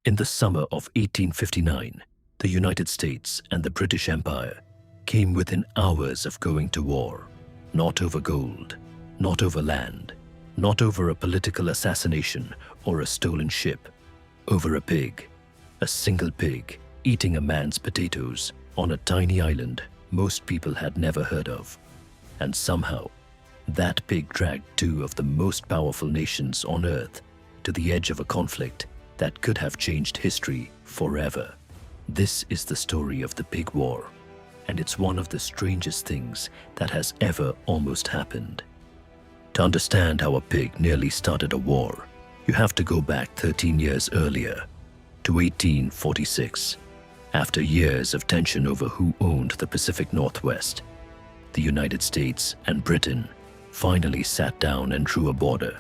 In the summer of 1859, the United States and the British Empire came within hours of going to war, not over gold, not over land, not over a political assassination or a stolen ship, over a pig, a single pig eating a man's potatoes on a tiny island most people had never heard of. And somehow, that pig dragged two of the most powerful nations on earth to the edge of a conflict that could have changed history forever. This is the story of the Pig War, and it's one of the strangest things that has ever almost happened. To understand how a pig nearly started a war, you have to go back 13 years earlier, to 1846. After years of tension over who owned the Pacific Northwest, the United States and Britain finally sat down and drew a border.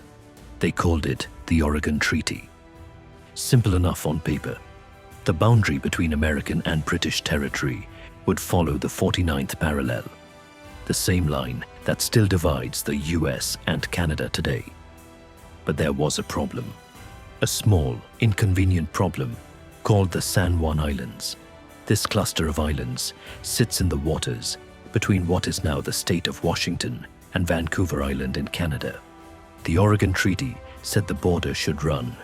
They called it the Oregon Treaty. Simple enough on paper. The boundary between American and British territory would follow the 49th parallel, the same line that still divides the US and Canada today. But there was a problem. A small, inconvenient problem called the San Juan Islands. This cluster of islands sits in the waters between what is now the state of Washington and Vancouver Island in Canada. The Oregon Treaty said the border should run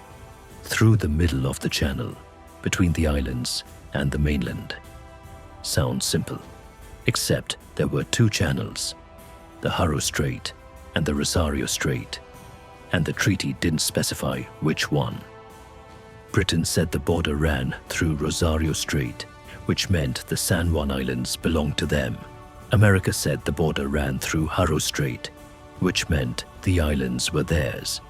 through the middle of the channel between the islands and the mainland. Sounds simple, except there were two channels, the Haro Strait and the Rosario Strait, and the treaty didn't specify which one. Britain said the border ran through Rosario Strait, which meant the San Juan Islands belonged to them. America said the border ran through Haro Strait, which meant the islands were theirs.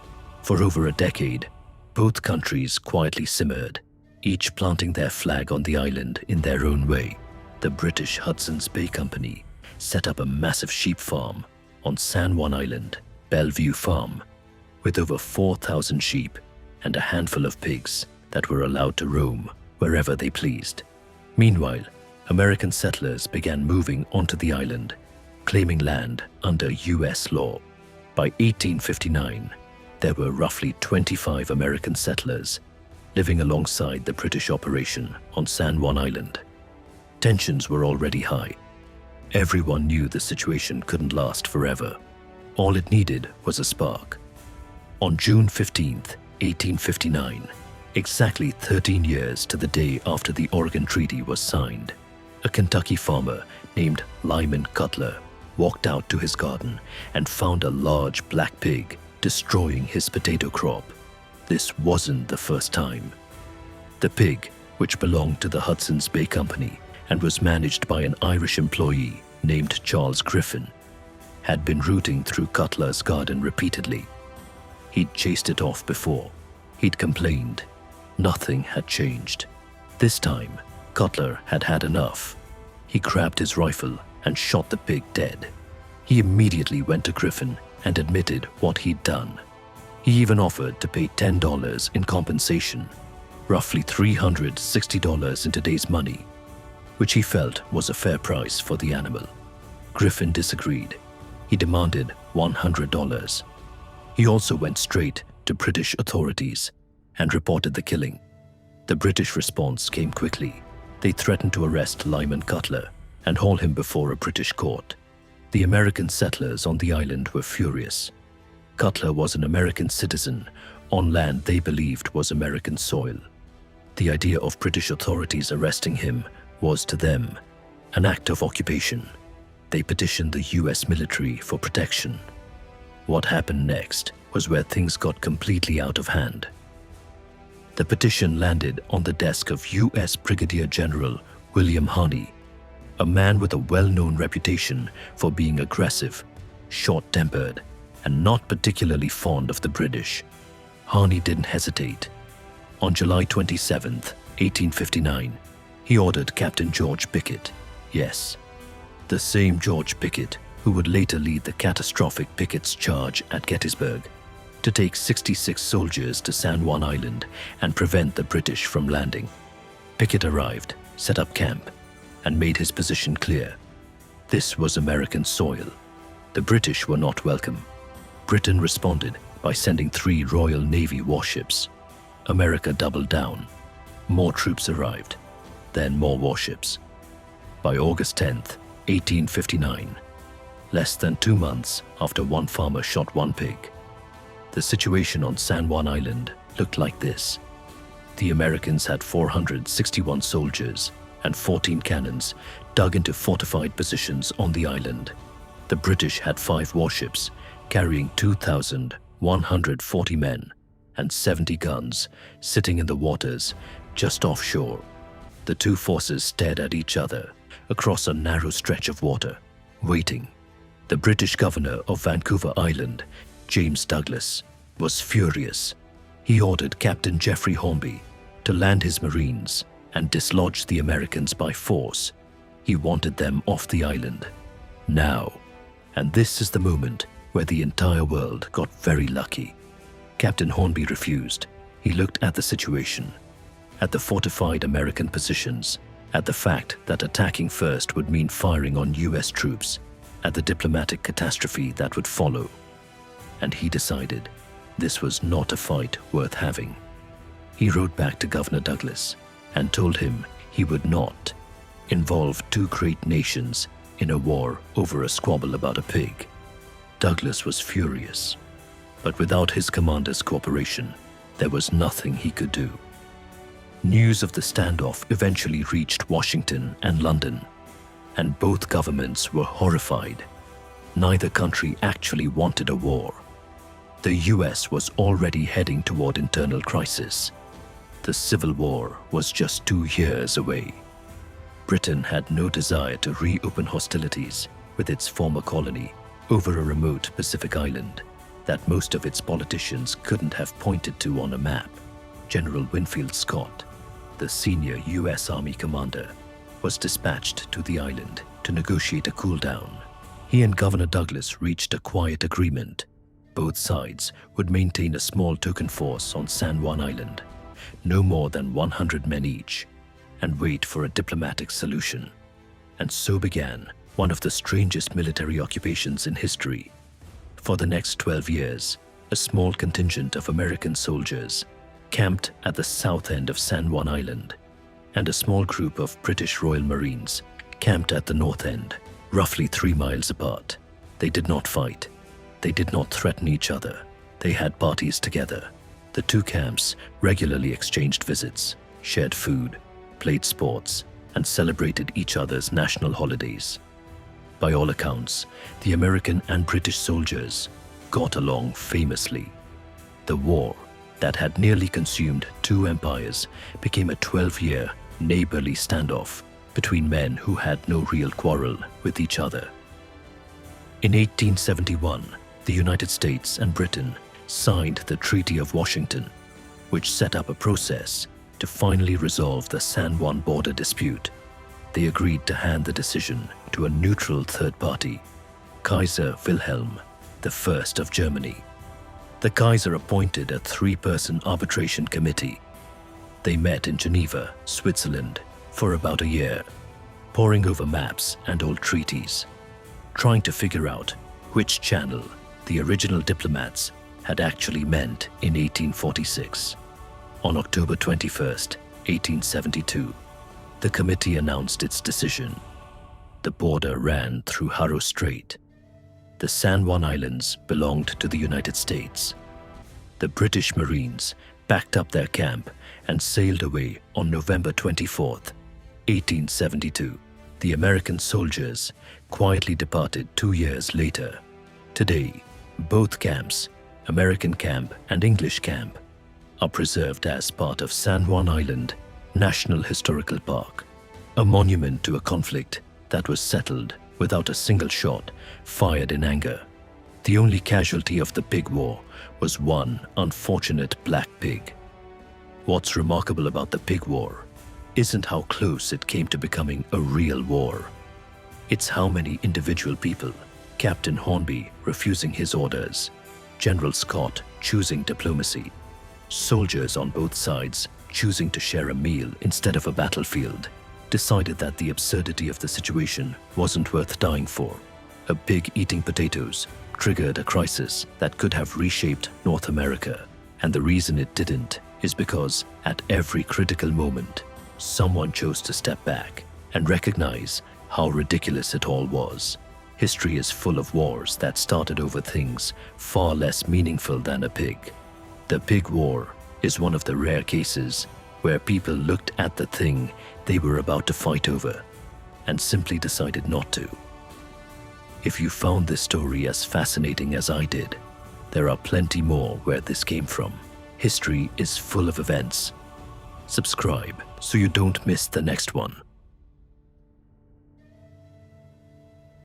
For over a decade, both countries quietly simmered, each planting their flag on the island in their own way. The British Hudson's Bay Company set up a massive sheep farm on San Juan Island, Bellevue Farm, with over 4,000 sheep and a handful of pigs that were allowed to roam wherever they pleased. Meanwhile, American settlers began moving onto the island, claiming land under US law. By 1859, there were roughly 25 American settlers living alongside the British operation on San Juan Island. Tensions were already high. Everyone knew the situation couldn't last forever. All it needed was a spark. On June 15th, 1859, exactly 13 years to the day after the Oregon Treaty was signed, a Kentucky farmer named Lyman Cutler walked out to his garden and found a large black pig destroying his potato crop. This wasn't the first time. The pig, which belonged to the Hudson's Bay Company and was managed by an Irish employee named Charles Griffin, had been rooting through Cutler's garden repeatedly. He'd chased it off before. He'd complained. Nothing had changed. This time, Cutler had had enough. He grabbed his rifle and shot the pig dead. He immediately went to Griffin and admitted what he'd done. He even offered to pay $10 in compensation, roughly $360 in today's money, which he felt was a fair price for the animal. Griffin disagreed. He demanded $100. He also went straight to British authorities and reported the killing. The British response came quickly. They threatened to arrest Lyman Cutler and haul him before a British court. The American settlers on the island were furious. Cutler was an American citizen on land they believed was American soil. The idea of British authorities arresting him was to them an act of occupation. They petitioned the US military for protection. What happened next was where things got completely out of hand. The petition landed on the desk of US Brigadier General William Harney, a man with a well-known reputation for being aggressive, short-tempered, and not particularly fond of the British. Harney didn't hesitate. On July 27, 1859, he ordered Captain George Pickett, yes, the same George Pickett who would later lead the catastrophic Pickett's Charge at Gettysburg, to take 66 soldiers to San Juan Island and prevent the British from landing. Pickett arrived, set up camp, and made his position clear. This was American soil. The British were not welcome. Britain responded by sending 3 Royal Navy warships. America doubled down. More troops arrived, then more warships. By August 10th, 1859, less than 2 months after one farmer shot one pig, the situation on San Juan Island looked like this. The Americans had 461 soldiers and 14 cannons dug into fortified positions on the island. The British had 5 warships carrying 2,140 men and 70 guns sitting in the waters just offshore. The two forces stared at each other across a narrow stretch of water, waiting. The British governor of Vancouver Island, James Douglas, was furious. He ordered Captain Geoffrey Hornby to land his Marines and dislodge the Americans by force. He wanted them off the island, now. And this is the moment where the entire world got very lucky. Captain Hornby refused. He looked at the situation, at the fortified American positions, at the fact that attacking first would mean firing on US troops, at the diplomatic catastrophe that would follow. And he decided this was not a fight worth having. He wrote back to Governor Douglas and told him he would not involve two great nations in a war over a squabble about a pig. Douglas was furious, but without his commander's cooperation, there was nothing he could do. News of the standoff eventually reached Washington and London, and both governments were horrified. Neither country actually wanted a war. The US was already heading toward internal crisis. The Civil War was just 2 years away. Britain had no desire to reopen hostilities with its former colony over a remote Pacific island that most of its politicians couldn't have pointed to on a map. General Winfield Scott, the senior US Army commander, was dispatched to the island to negotiate a cool down. He and Governor Douglas reached a quiet agreement. Both sides would maintain a small token force on San Juan Island, no more than 100 men each, and wait for a diplomatic solution. And so began one of the strangest military occupations in history. For the next 12 years, a small contingent of American soldiers camped at the south end of San Juan Island, and a small group of British Royal Marines camped at the north end, roughly 3 miles apart. They did not fight. They did not threaten each other. They had parties together. The two camps regularly exchanged visits, shared food, played sports, and celebrated each other's national holidays. By all accounts, the American and British soldiers got along famously. The war that had nearly consumed 2 empires became a 12-year neighborly standoff between men who had no real quarrel with each other. In 1871, the United States and Britain signed the Treaty of Washington, which set up a process to finally resolve the San Juan border dispute. They agreed to hand the decision to a neutral third party, Kaiser Wilhelm I of Germany. The Kaiser appointed a 3-person arbitration committee. They met in Geneva, Switzerland, for about a year, poring over maps and old treaties, trying to figure out which channel the original diplomats had actually meant in 1846. On October 21st, 1872, the committee announced its decision. The border ran through Haro Strait. The San Juan Islands belonged to the United States. The British Marines packed up their camp and sailed away on November 24th, 1872. The American soldiers quietly departed 2 years later. Today, both camps, American camp and English camp, are preserved as part of San Juan Island National Historical Park, a monument to a conflict that was settled without a single shot fired in anger. The only casualty of the Pig War was one unfortunate black pig. What's remarkable about the Pig War isn't how close it came to becoming a real war. It's how many individual people, Captain Hornby refusing his orders, General Scott choosing diplomacy, soldiers on both sides choosing to share a meal instead of a battlefield, decided that the absurdity of the situation wasn't worth dying for. A pig eating potatoes triggered a crisis that could have reshaped North America, and the reason it didn't is because at every critical moment, someone chose to step back and recognize how ridiculous it all was. History is full of wars that started over things far less meaningful than a pig. The Pig War is one of the rare cases where people looked at the thing they were about to fight over and simply decided not to. If you found this story as fascinating as I did, there are plenty more where this came from. History is full of events. Subscribe so you don't miss the next one.